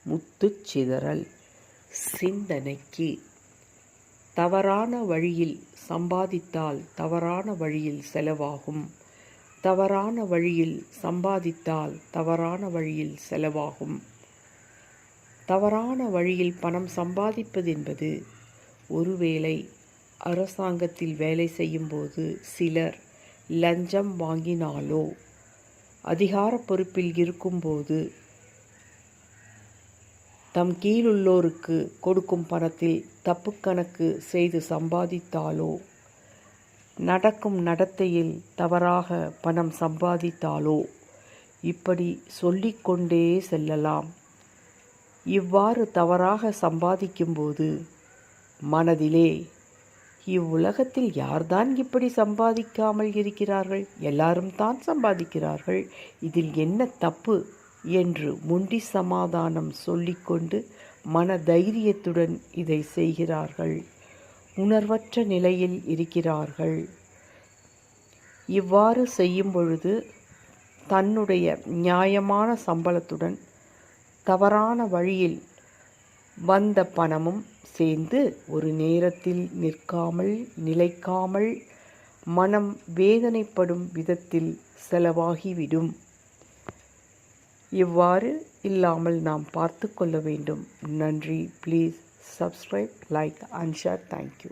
முத்துச் சிதறல். சிந்தனைக்கு. தவறான வழியில் சம்பாதித்தால் தவறான வழியில் செலவாகும். தவறான வழியில் சம்பாதித்தால் தவறான வழியில் செலவாகும். தவறான வழியில் பணம் சம்பாதிப்பதென்பது, ஒருவேளை அரசாங்கத்தில் வேலை செய்யும்போது சிலர் லஞ்சம் வாங்கினாலோ, அதிகார பொறுப்பில் இருக்கும்போது தம் கீழுள்ளோருக்கு கொடுக்கும் பணத்தில் தப்பு கணக்கு செய்து சம்பாதித்தாலோ, நடக்கும் நடத்தையில் தவறாக பணம் சம்பாதித்தாலோ, இப்படி சொல்லிக்கொண்டே செல்லலாம். இவ்வாறு தவறாக சம்பாதிக்கும்போது மனதிலே, இவ்வுலகத்தில் யார்தான் இப்படி சம்பாதிக்காமல் இருக்கிறார்கள்? எல்லாரும் தான் சம்பாதிக்கிறார்கள், இதில் என்ன தப்பு என்று முண்டி சமாதானம் சொல்லிக்கொண்டு மன தைரியத்துடன் இதை செய்கிறார்கள். உணர்வற்ற நிலையில் இருக்கிறார்கள். இவ்வாறு செய்யும் பொழுது தன்னுடைய நியாயமான சம்பளத்துடன் தவறான வழியில் வந்த பணமும் சேர்ந்து ஒரு நேரத்தில் நிலைக்காமல் மனம் வேதனைப்படும் விதத்தில் செலவாகிவிடும். இவ்வாறு இல்லாமல் நாம் பார்த்து கொள்ள வேண்டும். நன்றி. Please subscribe, like and share. Thank you.